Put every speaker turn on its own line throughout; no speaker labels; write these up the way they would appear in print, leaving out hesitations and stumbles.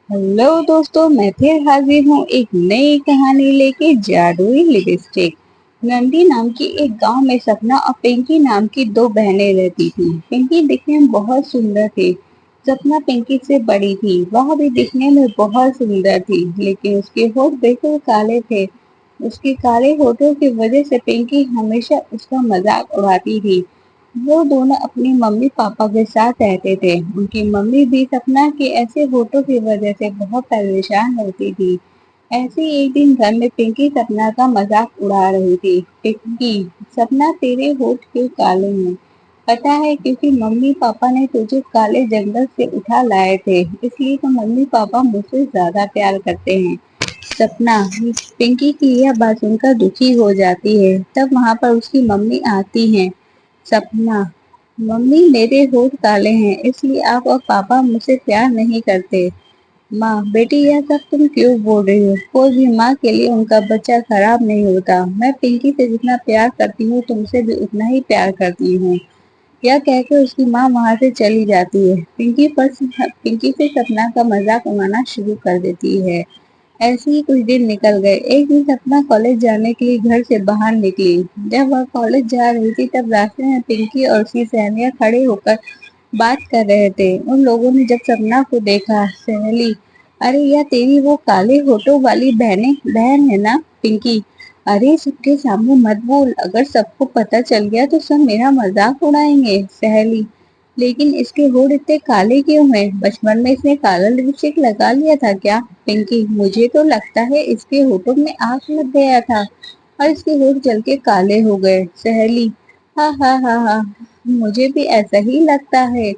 Hello दोस्तों, मैं फिर हाजिर हूँ एक नई कहानी लेके। जादुई लिपस्टिक। नंदी नाम की एक गांव में सपना और पिंकी नाम की दो बहनें रहती थी। पिंकी दिखने में बहुत सुंदर थी। सपना पिंकी से बड़ी थी, वह भी दिखने में बहुत सुंदर थी, लेकिन उसके होठ बिल्कुल काले थे। उसके काले होठों की वजह से पिंकी हमेशा उसका मजाक उड़ाती थी। वो दोनों अपनी मम्मी पापा के साथ रहते थे। उनकी मम्मी भी सपना के ऐसे होठों की वजह से बहुत परेशान होती थी। ऐसे ही एक दिन घर में पिंकी सपना का मजाक उड़ा रही थी। पिंकी, सपना तेरे होठ क्यों काले हैं? पता है, क्योंकि मम्मी पापा ने तुझे काले जंगल से उठा लाए थे, इसलिए तो मम्मी पापा मुझसे ज्यादा प्यार करते हैं। सपना। पिंकी की यह बात सुनकर दुखी हो जाती है। तब वहां पर उसकी मम्मी आती है। सपना। मम्मी, मेरे होठ काले हैं, इसलिए आप और पापा मुझसे प्यार नहीं करते। माँ, बेटी यह सब तुम क्यों बोल रही हो? कोई भी माँ के लिए उनका बच्चा खराब नहीं होता। मैं पिंकी से जितना प्यार करती हूँ, तुमसे भी उतना ही प्यार करती हूँ। यह कहकर उसकी माँ वहां से चली जाती है। पिंकी से सपना का मजाक उड़ाना शुरू कर देती है। ऐसे ही कुछ दिन निकल गए। एक दिन सपना कॉलेज जाने के लिए घर से बाहर निकली। जब वह कॉलेज जा रही थी, तब रास्ते में पिंकी और उसकी सहेलियां खड़े होकर बात कर रहे थे। उन लोगों ने जब सपना को देखा, सहेली, अरे यह तेरी वो काले होठों वाली बहन है ना? पिंकी, अरे सबके सामने मत बोल, अगर सबको पता चल गया तो सब मेरा मजाक उड़ाएंगे। सहेली, लेकिन इसके होठ इतने काले क्यों हैं? बचपन में इसने काला लिपस्टिक लगा लिया था क्या? पिंकी, मुझे तो लगता है इसके होठों में आग लग गया था और इसके होठ जल के काले हो गए। सहेली, हाँ हाँ हाँ हाँ, मुझे भी ऐसा ही लगता है।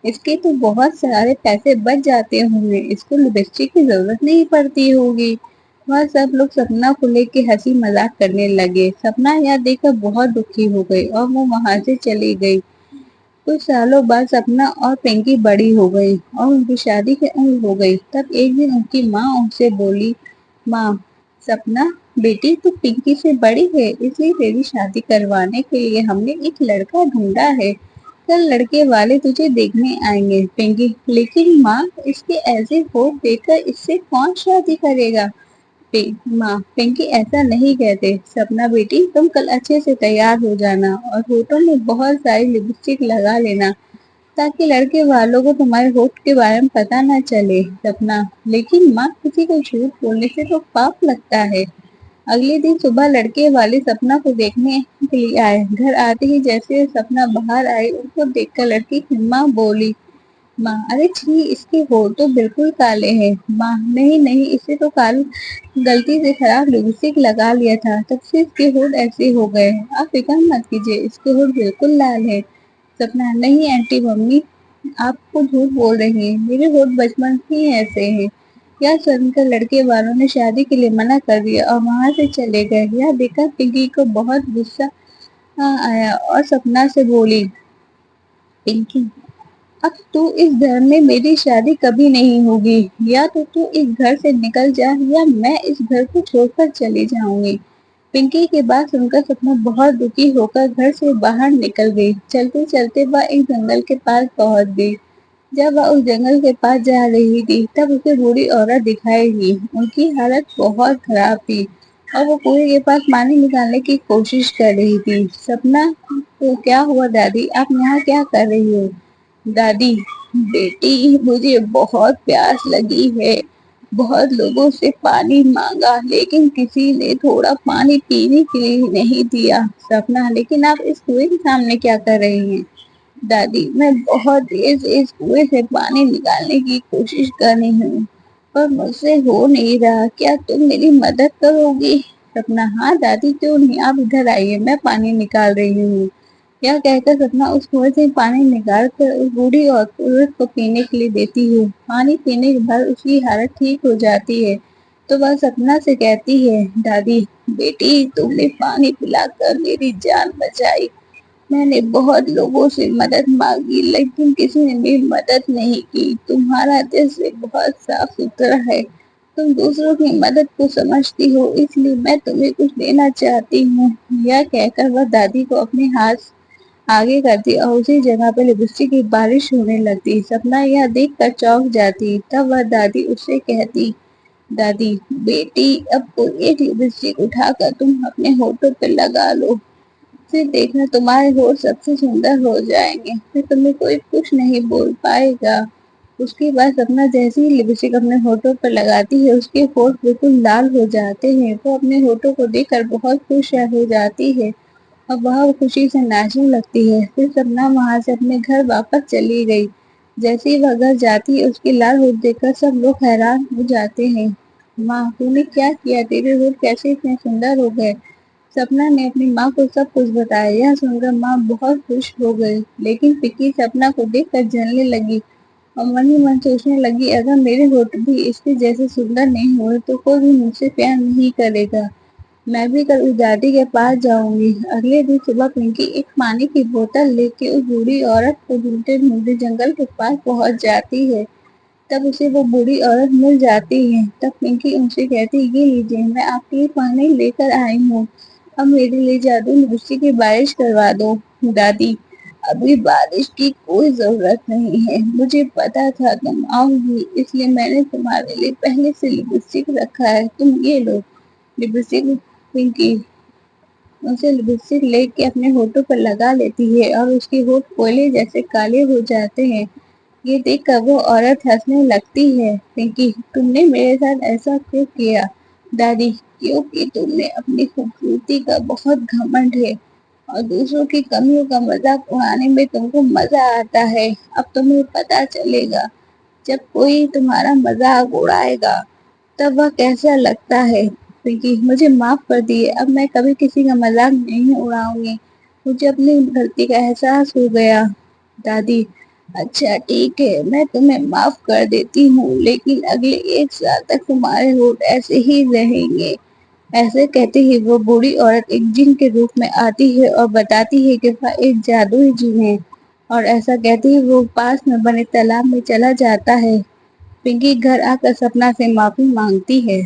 इसके तो बहुत सारे पैसे बच जाते होंगे, इसको लिपस्टिक की जरूरत नहीं पड़ती होगी। वह सब लोग सपना को लेके हंसी मजाक करने लगे। सपना यह देखकर बहुत दुखी हो गई और वो वहां से चली गई। कुछ सालों बाद सपना और पिंकी बड़ी हो गई और उनकी शादी की उम्र हो गई। तब एक दिन उनकी माँ उनसे बोली, माँ, सपना बेटी, तू पिंकी से बड़ी है, इसलिए तेरी शादी करवाने के लिए हमने एक लड़का ढूंढा है। कल लड़के वाले तुझे देखने आएंगे। पिंकी, लेकिन माँ, इसके ऐसे होठ देखकर इससे कौन शादी करेगा? माँ, पिंकी ऐसा नहीं कहते। सपना बेटी, तुम कल अच्छे से तैयार हो जाना और होठों में बहुत सारी लिपस्टिक लगा लेना, ताकि लड़के वालों को तुम्हारे होठ के बारे में पता न चले। सपना, लेकिन माँ, किसी को झूठ बोलने से तो पाप लगता है। अगले दिन सुबह लड़के वाले सपना को देखने के लिए आए। घर आते ही जैसे सपना बाहर आई, उनको देखकर लड़की की माँ बोली, माँ, अरे छी, इसके होठ तो बिल्कुल काले हैं। माँ, नहीं नहीं, इसे तो काल गलती से खराब लिपस्टिक लगा लिया था, तब से इसके होठ ऐसे हो गए। आप फिक्र मत कीजिए, इसके होठ बिल्कुल लाल है। सपना, नहीं आंटी, मम्मी आपको झूठ बोल रही है, मेरे होठ बचपन से ही ऐसे हैं। यह सुनकर लड़के वालों ने शादी के लिए मना कर दिया और वहां से चले गए। यह देखकर पिंकी को बहुत गुस्सा आया और सपना से बोली, पिंकी, अब तू इस घर में मेरी शादी कभी नहीं होगी। या तो तू इस घर से निकल जा, या मैं इस घर को छोड़कर चली जाऊंगी। पिंकी की बात सुनकर सपना बहुत दुखी होकर घर से बाहर निकल गई। चलते चलते वह एक जंगल के पास पहुंच गई। जब वह उस जंगल के पास जा रही थी, तब उसे बूढ़ी औरत दिखाई दी। उनकी हालत बहुत खराब थी और वो कुएं के पास पानी निकालने की कोशिश कर रही थी। सपना, तो क्या हुआ दादी, आप यहाँ क्या कर रही हो? दादी, बेटी, मुझे बहुत प्यास लगी है। बहुत लोगों से पानी मांगा, लेकिन किसी ने थोड़ा पानी पीने के लिए नहीं दिया। सपना, लेकिन आप इस कुएं के सामने क्या कर रही हैं? दादी, मैं बहुत देर से इस कुएं से पानी निकालने की कोशिश कर रही हूँ, पर मुझसे हो नहीं रहा। क्या तुम मेरी मदद करोगी? सपना, हाँ दादी, क्यों नहीं, आप इधर आइए, मैं पानी निकाल रही हूँ। यह कहकर सपना उस कुएं से पानी निकाल कर उस बूढ़ी औरत को पीने के लिए देती है। पानी पीने के बाद उसकी हालत ठीक हो जाती है। तो वह सपना से कहती है, दादी, बेटी, तुमने पानी पिलाकर मेरी जान बचाई। मैंने बहुत लोगों से मदद मांगी, लेकिन किसी ने मेरी मदद नहीं की। तुम्हारा दिल से बहुत साफ सुथरा है, तुम दूसरों की मदद को समझती हो, इसलिए मैं तुम्हें कुछ देना चाहती हूँ। यह कहकर वह दादी को अपने हाथ आगे करती और उसी जगह पे लिपस्टिक की बारिश होने लगती। सपना यह देख कर चौंक जाती। तब वह दादी उससे कहती, दादी बेटी अब कोई एक लिपस्टिक उठाकर तुम अपने होठों पे लगा लो, फिर देखना तुम्हारे होठ सबसे सुंदर हो जाएंगे, फिर तुम्हें कोई कुछ नहीं बोल पाएगा। उसके बाद सपना जैसे ही लिपस्टिक अपने होठों पर लगाती है उसके होठ बिल्कुल लाल हो जाते हैं। वो अपने होठों को देखकर बहुत खुश हो जाती है और वह खुशी से नाचने लगती है। फिर सपना वहां से अपने घर वापस चली गई। जैसे ही वह घर जाती है उसके लाल होठ देखकर सब लोग हैरान हो जाते हैं। माँ तूने क्या किया, तेरे होठ कैसे इतने सुंदर हो गए। सपना ने अपनी माँ को सब कुछ बताया। यह सुनकर माँ बहुत खुश हो गई, लेकिन पिंकी सपना को देखकर जलने लगी और मन ही मन सोचने लगी, अगर मेरे होठ भी इसके जैसे सुंदर नहीं हुए तो कोई भी मुझसे प्यार नहीं करेगा। मैं भी कल उस दादी के पास जाऊंगी। अगले दिन सुबह पिंकी एक पानी की बोतल लेके उस बूढ़ी औरत को ढूंढते ढूंढते जंगल के पास पहुंच जाती है। तब उसे वो बूढ़ी औरत मिल जाती है। तब पिंकी उनसे कहती, ये लीजिए मैं आपके लिए पानी लेकर आई हूँ, अब मेरे लिए जादू लिपस्टिक की बारिश करवा दो। दादी अभी बारिश की कोई जरूरत नहीं है, मुझे पता था तुम आओगी इसलिए मैंने तुम्हारे लिए पहले से लिपस्टिक रखा है, तुम ये लो लिपस्टिक। पिंकी उसे लिपस्टिक लेके अपने होठों पर लगा लेती है और उसके होठ कोयले जैसे काले हो जाते हैं। ये देखकर वो औरत हंसने लगती है। पिंकी तुमने मेरे साथ ऐसा क्यों किया। दादी क्योंकि तुमने अपनी खूबसूरती का बहुत घमंड है और दूसरों की कमियों का मजाक उड़ाने में तुमको मजा आता है। अब तुम्हें पता चलेगा जब कोई तुम्हारा मजाक उड़ाएगा तब वह कैसा लगता है। पिंकी मुझे माफ कर दिए, अब मैं कभी किसी का मजाक नहीं उड़ाऊंगी, मुझे अपनी गलती का एहसास हो गया। दादी अच्छा ठीक है, मैं तुम्हें माफ कर देती हूँ, लेकिन अगले 1 साल तक तुम्हारे होठ ऐसे ही रहेंगे। ऐसे कहते ही वो बूढ़ी औरत एक जिन के रूप में आती है और बताती है कि वह एक जादुई जिन है, और ऐसा कहते ही वो पास में बने तालाब में चला जाता है। पिंकी घर आकर सपना से माफी मांगती है।